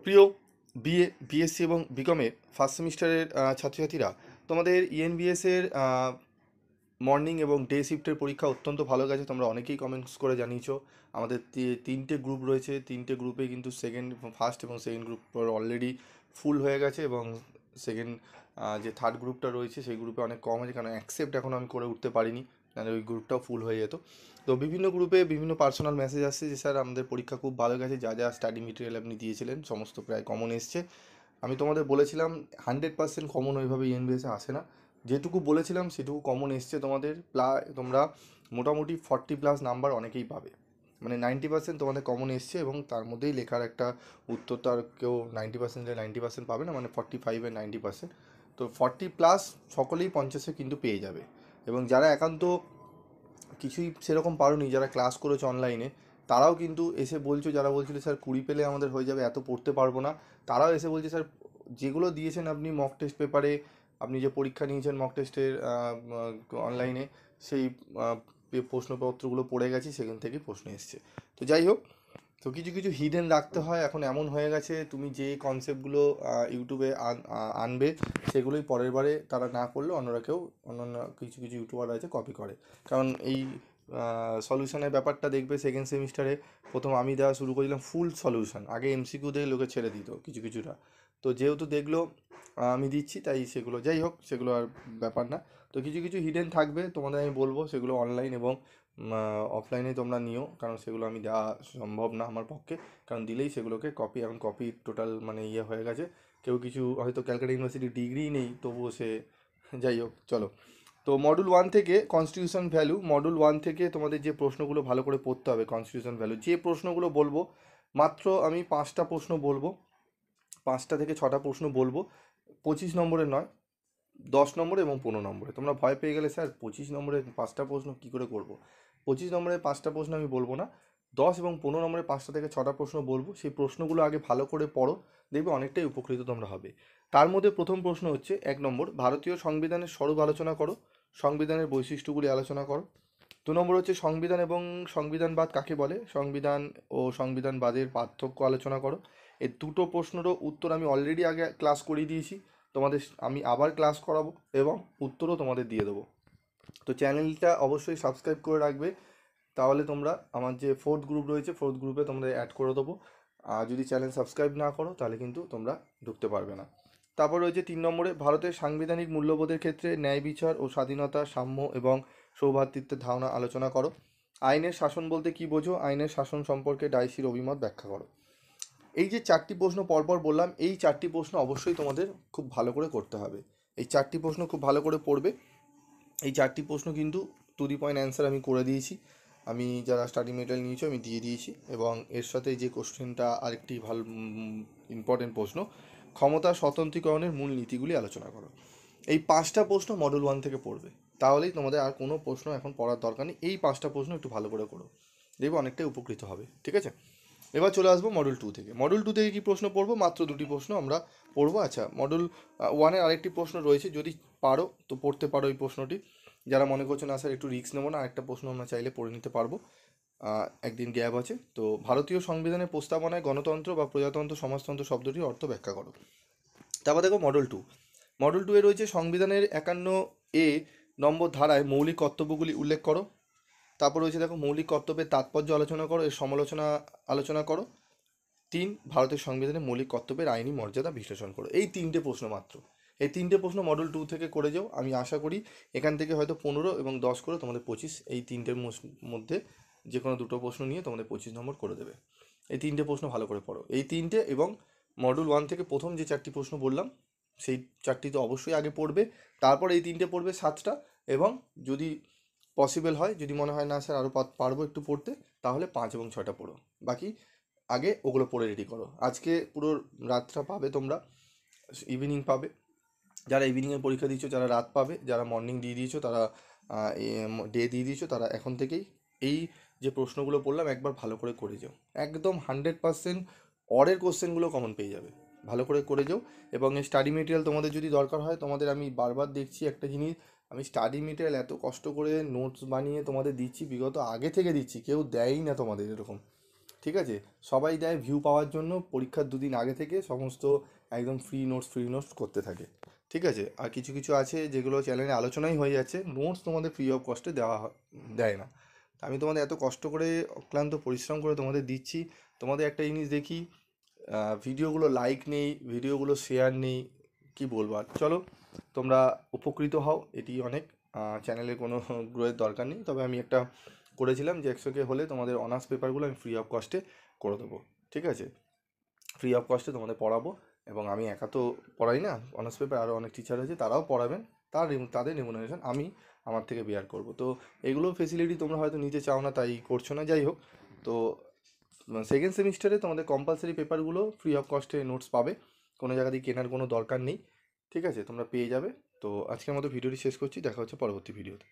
প্রিয় বিএসসি এবং বিকমের ফার্স্ট সেমিস্টারের ছাত্রছাত্রীরা, তোমাদের ইএনবিএসের মর্নিং এবং ডে শিফটের পরীক্ষা অত্যন্ত ভালো গেছে। তোমরা অনেকেই কমেন্টস করে জানিয়েছো। আমাদের তিনটে গ্রুপ রয়েছে, তিনটে গ্রুপে কিন্তু ফার্স্ট এবং সেকেন্ড গ্রুপ অলরেডি ফুল হয়ে গেছে, এবং সেকেন্ড যে থার্ড গ্রুপটা রয়েছে সেই গ্রুপে অনেক কম আছে, কারণ অ্যাকসেপ্ট এখন আমি করে উঠতে পারিনি, মানে ওই গ্রুপটাও ফুল হয়ে যেত। তো বিভিন্ন গ্রুপে বিভিন্ন পার্সোনাল মেসেজ আসছে যে স্যার আমাদের পরীক্ষা খুব ভালো গেছে, যা যা স্টাডি মেটেরিয়াল আপনি দিয়েছিলেন সমস্ত প্রায় কমন এসছে। আমি তোমাদের বলেছিলাম 100% কমন ওইভাবে ইএনবিএসে আসে না, যেটুকু বলেছিলাম সেটুকু কমন এসছে তোমাদের। তোমরা মোটামুটি 40+ নাম্বার অনেকেই পাবে, মানে 90% তোমাদের কমন এসছে, এবং তার মধ্যেই লেখার একটা উত্তর। তো আর কেউ 90%-এ 90% পাবে না, মানে 45-এ 90%। তো 40+ সকলেই 50-এ কিন্তু পেয়ে যাবে। এবং যারা একান্ত কিছুই সেরকম পারোনি, যারা ক্লাস করেছো অনলাইনে, তারাও কিন্তু এসে বলছো, যারা বলছিল স্যার 20 পেলে আমাদের হয়ে যাবে, এত পড়তে পারবো না, তারাও এসে বলছে স্যার যেগুলো দিয়েছেন আপনি মক টেস্ট পেপারে, আপনি যে পরীক্ষা নিয়েছেন মক টেস্টের অনলাইনে, সেই প্রশ্নপত্রগুলো পড়ে গেছি, সেখান থেকে প্রশ্ন এসছে। তো যাই হোক, তো কিছু কিছু হিডেন রাখতে হয়। এখন এমন হয়ে গেছে, তুমি যে কনসেপ্টগুলো ইউটিউবে আনবে, সেগুলোই পরের বারে তারা না করলে অন্যরা কেউ, অন্যান্য কিছু কিছু ইউটিউবার আছে কপি করে। কারণ এই সলিউশনের ব্যাপারটা দেখবে সেকেন্ড সেমিস্টারে প্রথম আমি দেওয়া শুরু করেছিলাম ফুল সলিউশন, আগে এমসিকিউ দিয়ে লোকে ছেড়ে দিত কিছু কিছুটা। তো যেহেতু দেখলো আমি দিচ্ছি, তাই সেগুলো, যাই হোক, সেগুলো আর ব্যাপার না। তো কিছু কিছু হিডেন থাকবে, তোমাদের আমি বলবো সেগুলো অনলাইন এবং অফলাইনে তোমরা নিও, কারণ সেগুলো আমি দেওয়া সম্ভব না আমার পক্ষে, কারণ দিলেই সেগুলোকে কপি, এখন কপি টোটাল মানে ইয়ে হয়ে গেছে। কেউ কিছু হয়তো ক্যালকাটা ইউনিভার্সিটি ডিগ্রি নেই, তবুও সে, যাই হোক চলো। তো মডুল 1 থেকে কনস্টিটিউশন ভ্যালু, মডুল 1 থেকে তোমাদের যে প্রশ্নগুলো ভালো করে পড়তে হবে কনস্টিটিউশন ভ্যালু, যে প্রশ্নগুলো বলবো, মাত্র আমি 5টা প্রশ্ন বলবো, 5টা থেকে 6টা প্রশ্ন বলবো, 25 নম্বরের নয়, 10 নম্বর এবং 15 নম্বরে। তোমরা ভয় পেয়ে গেলে স্যার 25 নম্বরের 5টা প্রশ্ন কী করে করবো। 25 নম্বরের 5টা প্রশ্ন আমি বলবো না, 10 এবং 15 নম্বরের 5টা থেকে 6টা প্রশ্ন বলবো। সেই প্রশ্নগুলো আগে ভালো করে পড়ো, দেখবে অনেকটাই উপকৃত তোমরা হবে। তার মধ্যে প্রথম প্রশ্ন হচ্ছে 1 নম্বর, ভারতীয় সংবিধানের স্বরূপ আলোচনা করো, সংবিধানের বৈশিষ্ট্যগুলি আলোচনা করো। 2 নম্বর হচ্ছে সংবিধান এবং সংবিধানবাদ কাকে বলে, সংবিধান ও সংবিধানবাদের পার্থক্য আলোচনা করো। এই দুটো প্রশ্নেরও উত্তর আমি অলরেডি আগে ক্লাস করিয়ে দিয়েছি, তোমাদের আমি আবার ক্লাস করাবো এবং উত্তরও তোমাদের দিয়ে দেবো। তো চ্যানেলটা অবশ্যই সাবস্ক্রাইব করে রাখবে, তাহলে তোমরা আমার যে ফোর্থ গ্রুপ রয়েছে, ফোর্থ গ্রুপে তোমাদের অ্যাড করে দেবো। আর যদি চ্যানেল সাবস্ক্রাইব না করো তাহলে কিন্তু তোমরা ঢুকতে পারবে না। তারপর রয়েছে 3 নম্বরে, ভারতের সাংবিধানিক মূল্যবোধের ক্ষেত্রে ন্যায় বিচার ও স্বাধীনতা, সাম্য এবং সৌভ্রাতৃত্বের ধারণা আলোচনা করো। আইনের শাসন বলতে কী বোঝো, আইনের শাসন সম্পর্কে ডাইসির অভিমত ব্যাখ্যা করো। এই যে 4টি প্রশ্ন পরপর বললাম, এই 4টি প্রশ্ন অবশ্যই তোমাদের খুব ভালো করে করতে হবে। এই 4টি প্রশ্ন খুব ভালো করে পড়বে। এই 4টি প্রশ্ন কিন্তু টু দি পয়েন্ট অ্যান্সার আমি করে দিয়েছি, আমি যারা স্টাডি মেটেরিয়াল নিয়েছো আমি দিয়ে দিয়েছি। এবং এর সাথে যে কোশ্চেনটা আরেকটি ভালো ইম্পর্টেন্ট প্রশ্ন, ক্ষমতা স্বতন্ত্রীকরণের মূল নীতিগুলি আলোচনা করো। এই 5টা প্রশ্ন মডেল 1 থেকে পড়বে, তাহলেই তোমাদের আর কোনো প্রশ্ন এখন পড়ার দরকার নেই। এই 5টা প্রশ্ন একটু ভালো করে করো, দেখবে অনেকটাই উপকৃত হবে, ঠিক আছে। এবার চলে আসবো মডেল 2 থেকে। মডেল 2 থেকে কী প্রশ্ন পড়বো, মাত্র 2টি প্রশ্ন আমরা পড়বো। আচ্ছা, মডেল 1-এর আরেকটি প্রশ্ন রয়েছে, যদি পারো তো পড়তে পারো এই প্রশ্নটি। যারা মনে করছো না স্যার একটু রিস্ক নেবো না, আরেকটা প্রশ্ন আমরা চাইলে পড়ে নিতে পারবো, একদিন গ্যাপ আছে। তো ভারতীয় সংবিধানের প্রস্তাবনায় গণতন্ত্র বা প্রজাতন্ত্র সমাজতন্ত্র শব্দটির অর্থ ব্যাখ্যা করো। তারপর দেখো মডেল 2। মডেল 2-এ রয়েছে সংবিধানের 51A নম্বর ধারায় মৌলিক কর্তব্যগুলি উল্লেখ করো। তারপর রয়েছে দেখো মৌলিক কর্তব্যের তাৎপর্য আলোচনা করো, এর সমালোচনা আলোচনা করো। 3, ভারতের সংবিধানে মৌলিক কর্তব্যের আইনি মর্যাদা বিশ্লেষণ করো। এই 3টে প্রশ্ন মাত্র, এই 3টে প্রশ্ন মডেল 2 থেকে করে যাও। আমি আশা করি এখান থেকে হয়তো 15 এবং 10 করে তোমাদের 25, এই 3টের মধ্যে যে কোনো দুটো প্রশ্ন নিয়ে তোমাদের 25 নম্বর করে দেবে। এই 3টে প্রশ্ন ভালো করে পড়ো, এই 3টে, এবং মডেল 1 থেকে প্রথম যে 4টি প্রশ্ন বললাম সেই 4টি তো অবশ্যই আগে পড়বে। তারপর এই 3টে পড়বে 7টা, এবং যদি পসিবল হয়, যদি মনে হয় না স্যার আরও পারবো একটু পড়তে, তাহলে 5 এবং 6টা পড়ো। বাকি আগে ওগুলো পড়ে রেডি করো। আজকে পুরো রাতটা পাবে তোমরা, ইভিনিং পাবে। যারা ইভিনিংয়ের পরীক্ষা দিচ্ছ, যারা রাত পাবে, যারা মর্নিং দিয়ে দিয়েছো, তারা ডে দিয়ে দিয়েছো, তারা এখন থেকেই এই যে প্রশ্নগুলো বললাম একবার ভালো করে করে যাও। একদম 100% অরের কোশ্চেনগুলো কমন পেয়ে যাবে, ভালো করে করে যাও। এবং এই স্টাডি মেটেরিয়াল তোমাদের যদি দরকার হয়, তোমাদের আমি বারবার দেখছি একটা জিনিস, আমি স্টাডি মেটেরিয়াল এত কষ্ট করে নোটস বানিয়ে তোমাদের দিচ্ছি, বিগত আগে থেকে দিচ্ছি, কেউ দেয়ই না তোমাদের এরকম। ঠিক আছে? সবাই দেয় ভিউ পাওয়ার জন্য, পরীক্ষার দুদিন আগে থেকে সমস্ত একদম ফ্রি নোটস করতে থাকে। ঠিক আছে? আর কিছু কিছু আছে যেগুলো চ্যানেলে আলোচনাই হয়ে যাচ্ছে, নোটস তোমাদের ফ্রি অফ কস্টে দেয় না। তা আমি তোমাদের এত কষ্ট করে অক্লান্ত পরিশ্রম করে তোমাদের দিচ্ছি, তোমাদের একটা জিনিস দেখি, ভিডিওগুলো লাইক নেই, ভিডিওগুলো শেয়ার নেই, কি বলবো আর। চলো, তোমরা উপকৃত হও, এটি অনেক। চ্যানেলে কোনো গ্রোয়ের দরকার নেই, তবে আমি একটা করেছিলাম যে 100K হলে তোমাদের অনার্স পেপারগুলো আমি ফ্রি অফ কস্টে করে দেবো। ঠিক আছে? ফ্রি অফ কস্টে তোমাদের পড়াবো, এবং আমি একা তো পড়াই না, অনার্স পেপার আরও অনেক টিচার আছে, তারাও পড়াবেন। তাদের রেমুনারেশন আমি আমার থেকে বেয়ার করব। তো এগুলো ফেসিলিটি তোমরা হয়তো নিতে চাও না, তাই করছো না, যাই হোক। তো সেকেন্ড সেমিস্টারে তোমাদের কম্পালসারি পেপারগুলো ফ্রি অফ কস্টে নোটস পাবে, কোনো জায়গা দিয়ে কেনার কোনো দরকার নেই। ঠিক আছে? তোমরা পেয়ে যাবে। তো আজকের মতো ভিডিওটি শেষ করছি, দেখা হচ্ছে পরবর্তী ভিডিওতে।